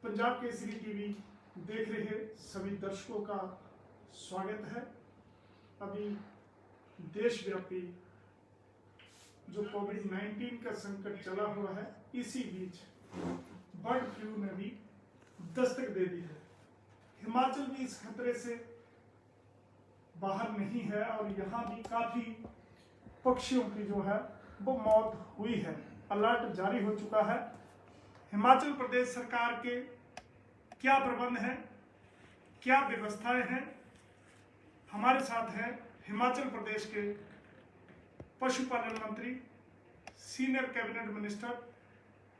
Punjab Kesari TV देख रहे सभी दर्शकों का स्वागत है। अभी देशव्यापी जो कोविड-19 का संकट चला हुआ है, इसी बीच बर्ड फ्लू ने भी दस्तक दे दी है। हिमाचल भी इस खतरे से बाहर नहीं है और यहाँ भी काफी पक्षियों की जो है वो मौत हुई है। अलर्ट जारी हो चुका है। हिमाचल प्रदेश सरकार के क्या प्रबंध हैं, क्या व्यवस्थाएं हैं, हमारे साथ हैं हिमाचल प्रदेश के पशुपालन मंत्री, senior cabinet minister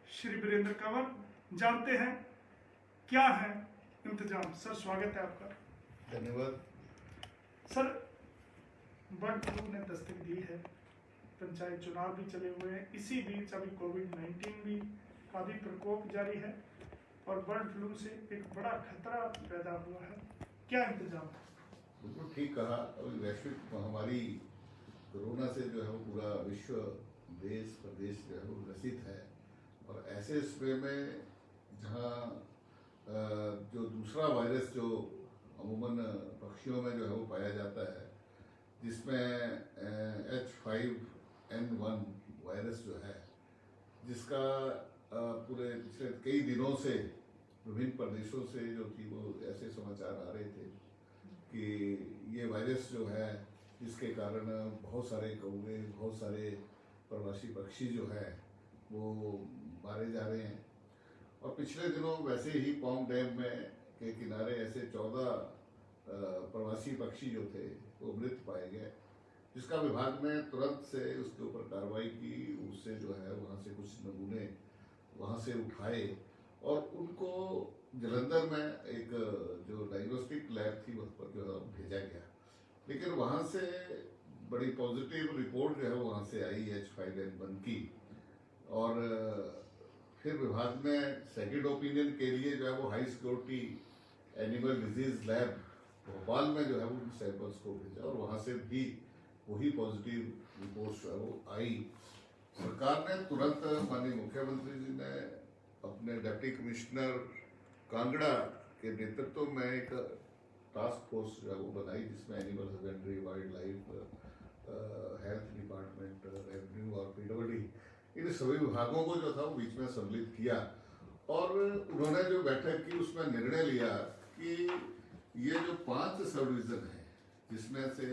Shri Virendra Kanwar. जानते हैं क्या है इंतजाम। सर, स्वागत है आपका। धन्यवाद। सर, बर्ड फ्लू ने दस्तक दी है, पंचायत चुनाव भी चले हुए हैं, इसी बीच अभी कोविड-19 भी का भी प्रकोप जारी है और बर्ड फ्लू से एक बड़ा खतरा पैदा हुआ है। क्या इंतजाम है? बिल्कुल ठीक कहा। अभी वैश्विक महामारी कोरोना से जो है वो पूरा विश्व, देश प्रदेश जो है वो ग्रसित है और ऐसे समय में जहाँ जो दूसरा वायरस जो अमूमन पक्षियों में जो है वो पाया जाता है, जिसमें H5N1 वायरस जो है, जिसका पूरे पिछले कई दिनों से विभिन्न प्रदेशों से जो थी वो ऐसे समाचार आ रहे थे कि ये वायरस जो है जिसके कारण बहुत सारे कौवे, बहुत सारे प्रवासी पक्षी जो है वो मारे जा रहे हैं। और पिछले दिनों वैसे ही पौंग डैम में के किनारे ऐसे 14 प्रवासी पक्षी जो थे वो मृत पाए गए, जिसका विभाग ने तुरंत से उसके ऊपर कार्रवाई की। उससे जो है वहाँ से कुछ नमूने वहाँ से उठाए और उनको जलंधर में एक जो डायग्नोस्टिक लैब थी वहाँ पर जो है भेजा गया। लेकिन वहाँ से बड़ी पॉजिटिव रिपोर्ट जो है वहाँ से आई H5N1 की। और फिर विभाग ने सेकेंड ओपिनियन के लिए जो है वो high security animal disease lab Bhopal में जो है वो सैंपल्स को भेजा और वहाँ से भी वही पॉजिटिव रिपोर्ट जो है वो आई। सरकार ने तुरंत, माननीय मुख्यमंत्री जी ने अपने डिप्टी कमिश्नर कांगड़ा के नेतृत्व में एक टास्क फोर्स जो है वो बनाई, जिसमें animal husbandry, wild life, health department, revenue और PWD, इन सभी विभागों को जो था वो बीच में सम्मिलित किया। और उन्होंने जो बैठक की उसमें निर्णय लिया कि ये जो 5 सब डिवीजन है, जिसमें से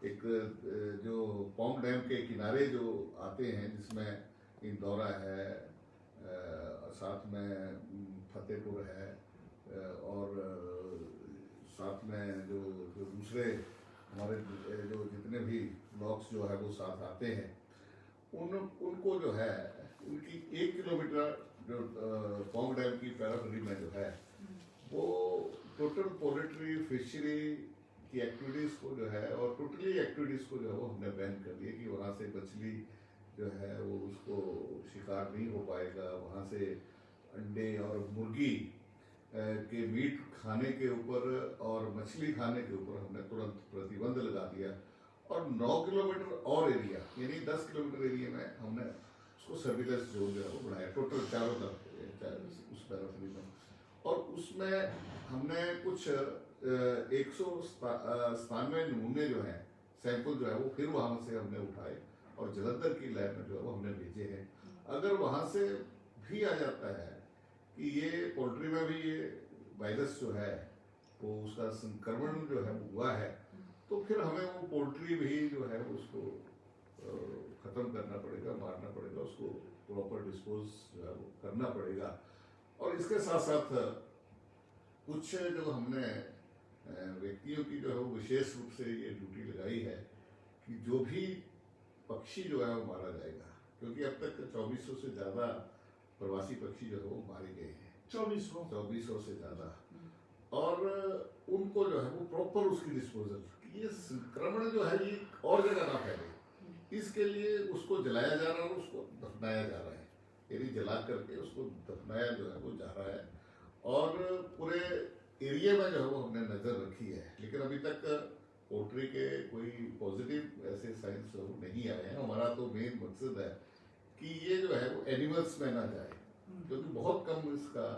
एक जो पौंग डैम के किनारे जो आते हैं, जिसमें इंदौरा है, साथ में फतेहपुर है और साथ में जो दूसरे हमारे जो जितने भी ब्लॉक्स जो है वो साथ आते हैं, उनको जो है उनकी 1 किलोमीटर जो पौंग डैम की पैराफरी में जो है वो टोटल पोल्ट्री फिशरी की एक्टिविटीज़ को जो है और टोटली एक्टिविटीज़ को जो है वो हमने बैन कर दिया कि वहाँ से मछली जो है वो उसको शिकार नहीं हो पाएगा। वहाँ से अंडे और मुर्गी के मीट खाने के ऊपर और मछली खाने के ऊपर हमने तुरंत प्रतिबंध लगा दिया। और 9 किलोमीटर और एरिया, यानी 10 किलोमीटर एरिया में हमने उसको सर्विलेंस जोन जो है वो बढ़ाया, टोटल चारों तरफ उस पैराफरी में। और उसमें हमने कुछ 197 नमूने जो हैं, सैंपल जो है वो फिर वहाँ से हमने उठाए और जलंधर की लैब में जो है वो हमने भेजे हैं। अगर वहाँ से भी आ जाता है कि ये पोल्ट्री में भी ये वायरस जो है वो उसका संक्रमण जो है वो हुआ है, तो फिर हमें वो पोल्ट्री भी जो है उसको ख़त्म करना पड़ेगा, मारना पड़ेगा, उसको प्रॉपर डिस्पोज जो है वो करना पड़ेगा। और इसके साथ साथ कुछ जो हमने व्यक्तियों की जो है वो विशेष रूप से ये ड्यूटी लगाई है कि जो भी पक्षी जो है वो मारा जाएगा, क्योंकि अब तक 2400 से ज़्यादा प्रवासी पक्षी जो है वो मारे गए हैं, 2400 से ज़्यादा। और उनको जो है वो प्रॉपर उसकी डिस्पोजल, ये संक्रमण जो है ये और जगह ना फैले, इसके लिए उसको जलाया जा रहा है और उसको दफनाया जा रहा है, यानी जला करके उसको दफनाया जो है वो जा रहा है। और पूरे एरिया में जो है वो हमने नज़र रखी है, लेकिन अभी तक पोल्ट्री के कोई पॉजिटिव ऐसे साइंस नहीं आए हैं। हमारा तो मेन मकसद है कि ये जो है वो एनिमल्स में ना जाए, क्योंकि बहुत कम इसका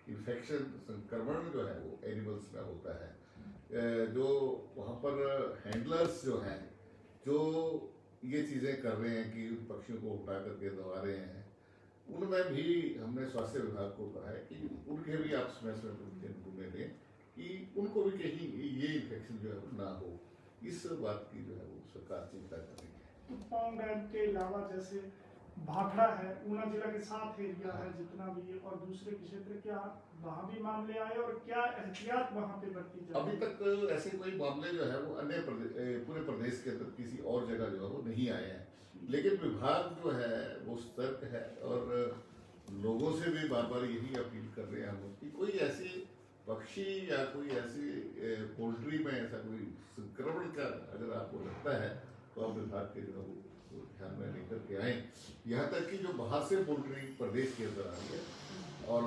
इन्फेक्शन संक्रमण जो है वो एनिमल्स में होता है। जो वहाँ पर हैंडलर्स जो हैं जो ये चीज़ें कर रहे हैं कि उन पक्षियों को उठा करके दबा रहे हैं, उनमें भी हमने स्वास्थ्य विभाग को कहा है कि उनके भी आप समय समय नमूने दें कि उनको भी कहीं ये इन्फेक्शन जो है वो ना हो। इस बात की जो है वो सरकार चिंता कर रही है। तो पौंग डैम के अलावा जैसे भाखड़ा है, ऊना जिला के 7 एरिया है जितना भी, और दूसरे क्षेत्र, क्या वहाँ भी मामले आए और क्या एहतियात वहाँ पे बरती जाए? अभी तक ऐसे कोई मामले जो है वो अन्य पूरे प्रदेश के अंदर किसी और जगह जो है वो नहीं आए हैं, लेकिन विभाग जो है वो सतर्क है और लोगों से भी बार बार यही अपील कर रहे हैं हम कि कोई ऐसी पक्षी या कोई ऐसी पोल्ट्री में ऐसा कोई संक्रमण का अगर आपको लगता है तो आप विभाग के जो है वो ध्यान में लेकर के आए। यहाँ तक कि जो बाहर से पोल्ट्री प्रदेश के अंदर आ रही है और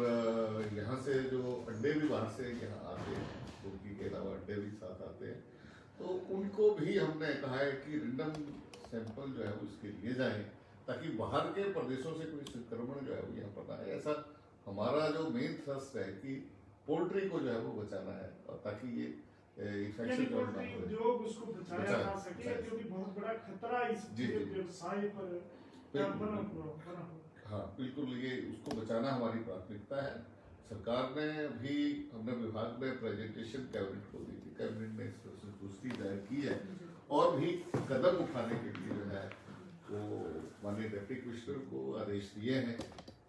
यहाँ से जो अंडे भी बाहर से यहाँ आते हैं, मुर्गी के अलावा अंडे भी साथ आते हैं, तो उनको भी हमने कहा है कि रिंडम सैंपल जो है वो इसके लिए जाएं ताकि बाहर के प्रदेशों से कोई संक्रमण जो है वो यहाँ पर ना आए। ऐसा हमारा जो मेन थ्रस्ट है कि पोल्ट्री को जो है वो बचाना है और ताकि ये इन्फेक्शन जो है पोल्ट्री उद्योग उसको बचाया जा सके, क्योंकि बहुत बड़ा खतरा इस व्यवसाय पर बना हुआ। हाँ बिल्कुल, ये उसको बचाना हमारी प्राथमिकता है। सरकार ने भी, हमने विभाग में प्रेजेंटेशन कैबिनेट को दी थी, कैबिनेट ने इस पर संतुष्टि जाहिर की है और भी कदम उठाने के लिए जो है वो माननीय डिप्टी कमिश्नर को आदेश दिए हैं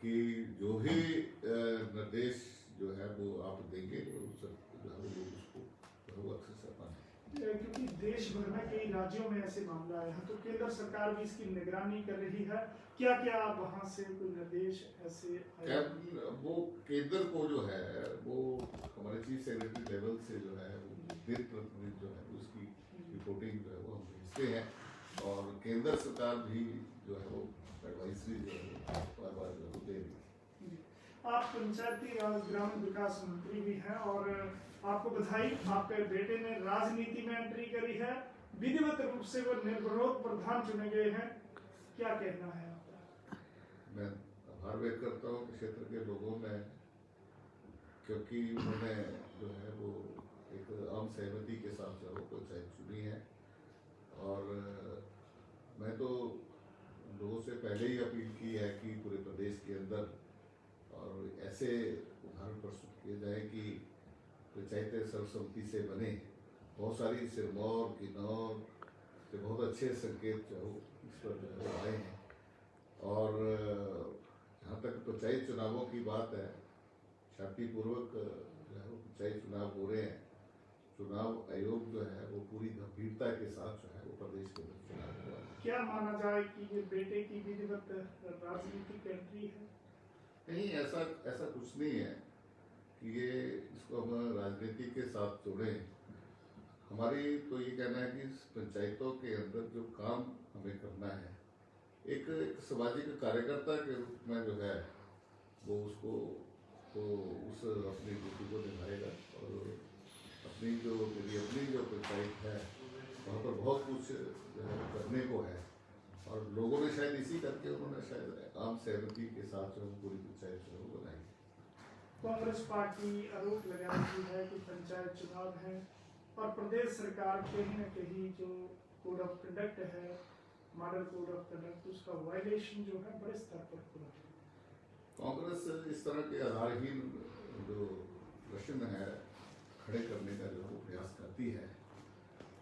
कि जो भी निर्देश जो है वो आप देंगे जो है वो उसको वो अक्सर क्योंकि देश भर में कई राज्यों में ऐसे मामला आए हैं, तो केंद्र सरकार भी इसकी निगरानी कर रही है। क्या क्या वहाँ से कोई निर्देश ऐसे वो केंद्र को जो है वो हमारे चीफ सेक्रेटरी लेवल से जो है वो दिन प्रतिदिन जो है उसकी रिपोर्टिंग जो है वो हम भेजते हैं और केंद्र सरकार भी जो है वो एडवाइजरी जो है बार बार जो है दे रही है। आप पंचायती और ग्रामीण विकास मंत्री भी हैं और आपको बधाई, आपके बेटे ने राजनीति में एंट्री करी है, विधिवत रूप से वो निर्विरोध प्रधान चुने गए हैं, क्या कहना है आपका? मैं आभार व्यक्त करता हूँ क्षेत्र के लोगों में, क्योंकि उन्होंने जो है वो एक आम सहमति के साथ जो है पंचायत चुनी है और मैं तो लोगों से पहले ही अपील की है कि पूरे प्रदेश के अंदर और ऐसे उदाहरण प्रस्तुत किए जाए कि पंचायतें सर्वसम्मति से बने। बहुत सारी सिरमौर किन्नौर से बहुत अच्छे संकेत जो इस पर जो आए हैं और जहाँ तक पंचायत चुनावों की बात है, शांतिपूर्वक जो है वो पंचायत चुनाव हो रहे हैं। चुनाव आयोग जो है वो पूरी गंभीरता के साथ जो है वो प्रदेश के अंदर चुनाव हुआ है। क्या माना जाए कि ये बेटे की विधिवत राजनीतिक एंट्री है? नहीं, ऐसा कुछ नहीं है कि ये इसको हम राजनीति के साथ जोड़ें। हमारी तो ये कहना है कि पंचायतों के अंदर जो काम हमें करना है, एक सामाजिक कार्यकर्ता के रूप में जो है वो उसको तो उस अपनी ड्यूटी को निभाएगा और अपनी जो पंचायत है वहाँ पर बहुत कुछ जो है करने को है और लोगों ने शायद इसी करके उन्होंने शायद आम सहमति के साथ जो पूरी पंचायत जो है बनाई। कांग्रेस पार्टी आरोप लगा रही है कि पंचायत चुनाव है और प्रदेश सरकार कहीं न कहीं जो कोड ऑफ कंडक्ट है, मॉडल कोड ऑफ कंडक्ट, उसका वायलेशन जो है बड़े स्तर पर हो रहा है। कांग्रेस इस तरह के आधारहीन जो प्रश्न है खड़े करने का जो प्रयास करती है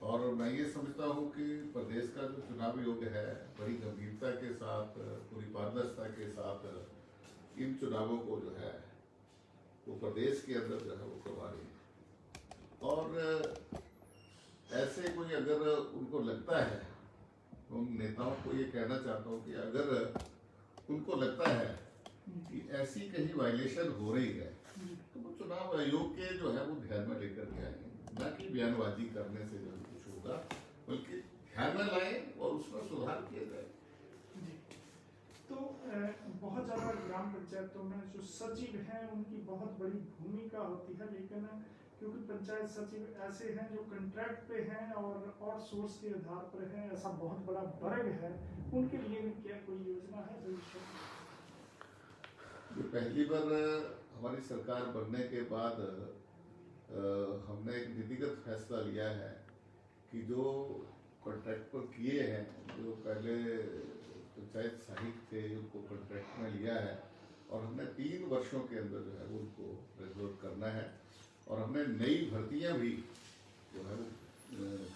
और मैं ये समझता हूँ कि प्रदेश का जो चुनाव योग है बड़ी गंभीरता के साथ, पूरी पारदर्शिता के साथ इन चुनावों को जो है वो प्रदेश के अंदर जो है वो करवा रही है और ऐसे कोई अगर उनको लगता है, उन नेताओं को ये कहना चाहता हूँ कि अगर उनको लगता है कि ऐसी कहीं वायलेशन हो रही है तो वो चुनाव आयोग के जो है वो ध्यान में लेकर के आएंगे, न कि बयानबाजी करने से जो कुछ होगा, बल्कि ध्यान में लाएं और उसमें सुधार किया जाए। तो बहुत ज़्यादा ग्राम पंचायतों में जो सचिव हैं उनकी बहुत बड़ी भूमिका होती है, लेकिन क्योंकि पंचायत सचिव ऐसे हैं जो कॉन्ट्रैक्ट पे हैं और सोर्स के आधार पर हैं, ऐसा बहुत बड़ा वर्ग है, उनके लिए भी क्या कोई योजना है भविष्य? ये पहली बार हमारी सरकार बनने के बाद हमने एक नीतिगत फैसला लिया है कि जो कॉन्ट्रैक्ट पर किए हैं, जो पहले पंचायत सहायक थे उनको कॉन्ट्रैक्ट में लिया है और हमने 3 वर्षों के अंदर जो है वो उनको रेगुलर करना है और हमने नई भर्तियां भी जो है वो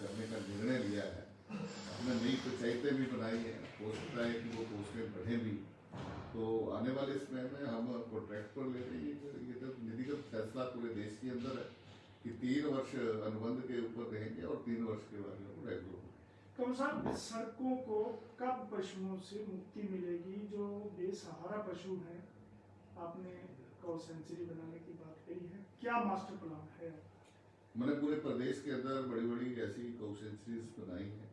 करने का निर्णय लिया है। हमने नई पंचायतें भी बनाई हैं, हो सकता है कि वो पोस्टें बढ़े भी, तो आने वाले समय में हम कॉन्ट्रैक्ट पर ले रहे हैं। ये तो नीतिगत फैसला पूरे देश के अंदर है कि 3 वर्ष अनुबंध के ऊपर रहेंगे और 3 वर्ष के बाद रेगुलर होंगे। कौन साहब, सड़कों को कब पशुओं से मुक्ति मिलेगी जो बेसहारा पशु हैं? आपने गौ सेंचुरी बनाने की बात कही है, क्या मास्टर प्लान है? मैंने पूरे प्रदेश के अंदर बड़ी बड़ी ऐसी गौ सेंचुरीज बनाई हैं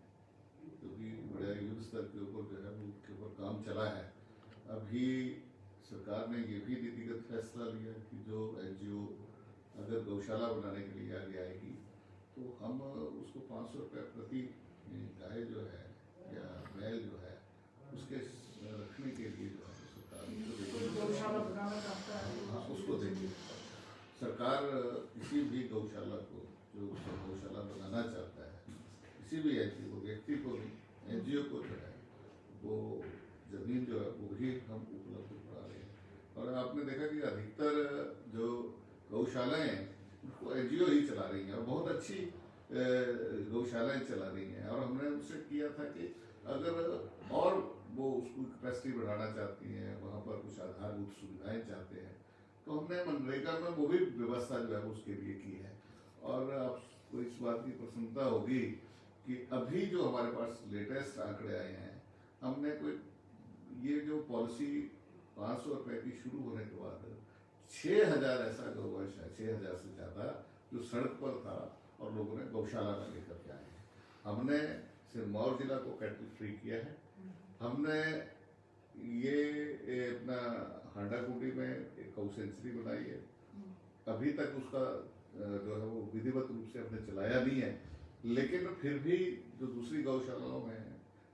क्योंकि बड़े युद्ध स्तर के ऊपर जो है उसके ऊपर काम चला है। अभी सरकार ने ये भी नीतिगत फैसला लिया कि जो NGO अगर गौशाला बनाने के लिए आगे आएगी तो हम उसको 500 रुपये प्रति गाय जो है या बैल जो है उसके रखने के लिए जो है सरकार गौशाला बनाना चाहता है, हाँ उसको देंगे। सरकार किसी भी गौशाला को जो गौशाला बनाना चाहता है, किसी भी व्यक्ति को NGO को जो है वो जमीन जो है वो भी हम उपलब्ध करा रहे हैं। और आपने देखा कि अधिकतर जो गौशालाएं उनको NGO ही चला रही हैं और बहुत अच्छी गौशालाएं चला रही हैं। और हमने उनसे किया था कि अगर और वो उसको कैपेसिटी बढ़ाना चाहती हैं, वहाँ पर कुछ आधारभूत सुविधाएं चाहते हैं, तो हमने मनरेगा में वो भी व्यवस्था जो है उसके लिए की है। और आपको इस बात की प्रसन्नता होगी कि अभी जो हमारे पास लेटेस्ट आंकड़े आए हैं, हमने कोई ये जो पॉलिसी 500 रुपये की शुरू होने के बाद 6000 ऐसा गौवंश है, 6000 से ज़्यादा जो सड़क पर था और लोगों ने गौशाला में लेकर के आए हैं। हमने सिरमौर जिला को कैटल फ्री किया है। हमने ये अपना हांडाकुंडी में एक गौ सेंचुरी बनाई है। अभी तक उसका जो है वो विधिवत रूप से हमने चलाया नहीं है, लेकिन फिर भी जो दूसरी गौशालाओं में है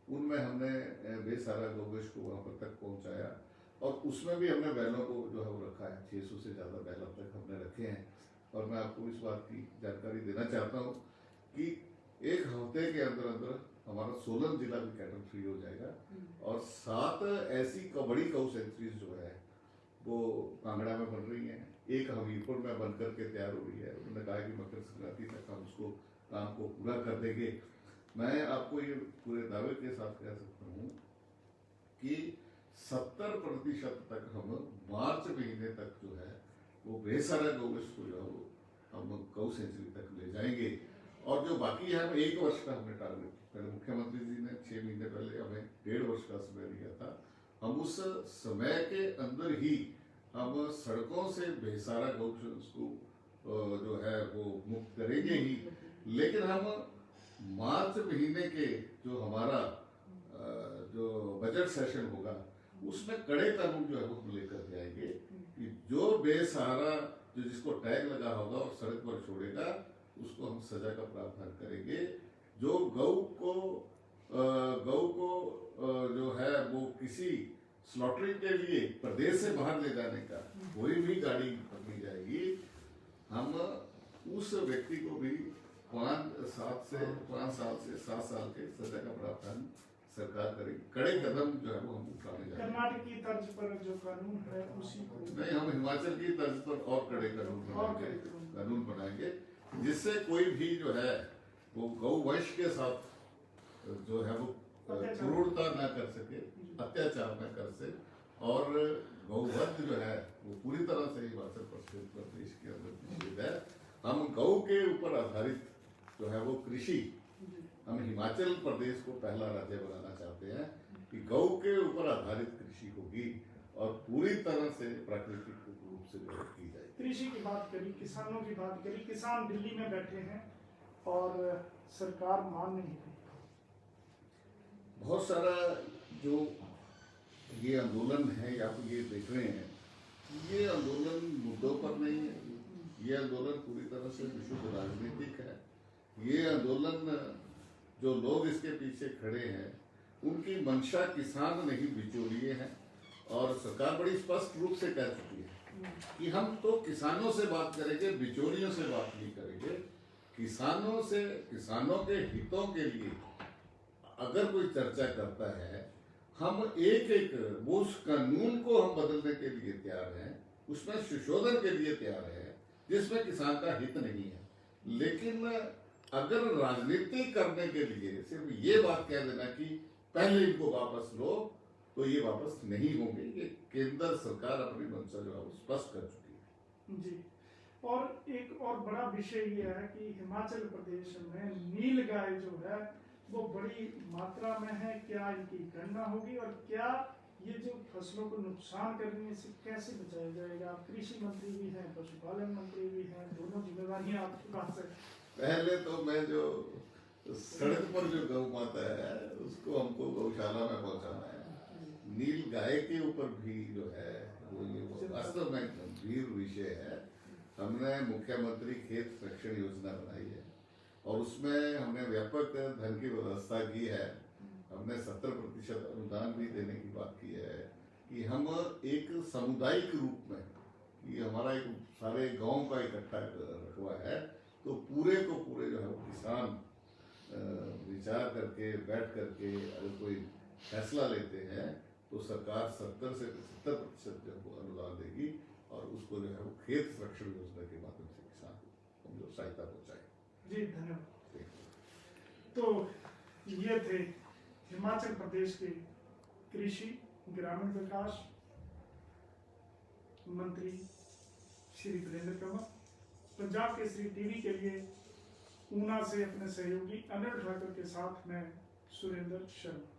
उनमें हमने बेसहारा गौवंश को वहाँ पर तक पहुँचाया और उसमें भी हमने बैलों को जो है वो रखा है। 600 से ज़्यादा बैल अब तक हमने रखे हैं। और मैं आपको इस बात की जानकारी देना चाहता हूँ कि 1 हफ्ते के अंदर अंदर हमारा सोलन जिला भी कैटल फ्री हो जाएगा और 7 ऐसी बड़ी गौ सेंचुरीज जो है वो कांगड़ा में बन रही हैं, एक हमीरपुर में बन करके तैयार हो रही है। उन्होंने कहा कि मकर संक्रांति तक हम उसको काम को पूरा कर देंगे। मैं आपको ये पूरे दावे के साथ कह सकता हूँ कि 70% तक हम मार्च महीने तक जो है वो बेसहारा गौवंश को जो है वो हम गौ सेंचुरी तक ले जाएंगे। और जो बाकी है हम 1 वर्ष का हमने टारगेट, पहले मुख्यमंत्री जी ने 6 महीने पहले हमें 1.5 वर्ष का समय दिया था। हम उस समय के अंदर ही हम सड़कों से बेसहारा गौवंश को जो है वो मुक्त करेंगे ही। लेकिन हम मार्च महीने के जो हमारा जो बजट सेशन होगा उसमें कड़े कानून जो है वो हम लेकर के आएंगे कि जो बेसहारा जो जिसको टैग लगा होगा और सड़क पर छोड़ेगा उसको हम सजा का प्रावधान करेंगे। जो गौ को जो है वो किसी स्लॉटरिंग के लिए प्रदेश से बाहर ले जाने का कोई भी गाड़ी पकड़ी जाएगी, हम उस व्यक्ति को भी 5 साल से 7 साल के सजा का प्रावधान सरकार करेगी। कड़े कदम जो है वो हम उठाने जा रहे हैं। कर्नाटक की तर्ज पर जो कानून है उसी को नहीं, हम हिमाचल की तर्ज पर और कड़े कानून बनाएंगे जिससे कोई भी जो है वो गौवंश के साथ जो है वो क्रूरता न कर सके, अत्याचार न कर सके। और गौवध जो है वो पूरी तरह से हिमाचल प्रदेश के अंदर निषेध है। हम गौ के ऊपर आधारित जो है वो कृषि, हम हिमाचल प्रदेश को पहला राज्य बनाना चाहते हैं कि गौ के ऊपर आधारित कृषि होगी और पूरी तरह से प्राकृतिक रूप से की जाएगी। कृषि की बात करी, किसानों की बात करी, किसान दिल्ली में बैठे हैं और सरकार मान नहीं रही। बहुत सारा जो ये आंदोलन है या फिर ये देख रहे हैं, ये आंदोलन मुद्दों पर नहीं है। ये आंदोलन पूरी तरह से विशुद्ध राजनीतिक है। ये आंदोलन जो लोग इसके पीछे खड़े हैं उनकी मंशा किसान नहीं बिचौलिए हैं। और सरकार बड़ी स्पष्ट रूप से कह चुकी है कि हम तो किसानों से बात करेंगे, बिचौलियों से बात नहीं करेंगे। किसानों से, किसानों के हितों के लिए अगर कोई चर्चा करता है, हम एक एक वो उस कानून को हम बदलने के लिए तैयार हैं, उसमें संशोधन के लिए तैयार है जिसमें किसान का हित नहीं है। लेकिन अगर राजनीति करने के लिए सिर्फ ये बात कह देना कि पहले इनको वापस लो, तो ये वापस नहीं होंगे। ये केंद्र सरकार अपनी मंशा जो है वो स्पष्ट कर चुकी है। जी, और एक और बड़ा विषय ये है कि हिमाचल प्रदेश में नील गाय जो है वो बड़ी मात्रा में है। क्या इनकी गणना होगी और क्या ये जो फसलों को नुकसान कर रही है इससे कैसे बचाया जाएगा? आप कृषि मंत्री भी हैं, पशुपालन मंत्री भी हैं, दोनों जिम्मेवारियां आपके पास है। पहले तो मैं जो सड़क पर जो गौ माता है उसको हमको गौशाला में पहुंचाना है। नील गाय के ऊपर भी जो है वो वास्तव में गंभीर विषय है। हमने मुख्यमंत्री खेत रक्षण योजना बनाई है और उसमें हमने व्यापक धन की व्यवस्था की है। हमने 70% अनुदान भी देने की बात की है कि हम एक सामुदायिक रूप में, कि हमारा एक सारे गांव का इकट्ठा रखवा है, तो पूरे को पूरे जो है वो किसान विचार करके बैठ करके अगर कोई फैसला लेते हैं तो सरकार 70 से 75% जो है अनुदान देगी और उसको जो है वो खेत संरक्षण योजना के माध्यम से किसान को जो सहायता पहुंचाएगी। जी धन्यवाद। तो ये थे हिमाचल प्रदेश के कृषि ग्रामीण विकास मंत्री श्री वीरेंद्र कंवर। पंजाब केसरी टीवी के लिए ऊना से अपने सहयोगी अनिल ठाकुर के साथ मैं सुरेंद्र शर्मा।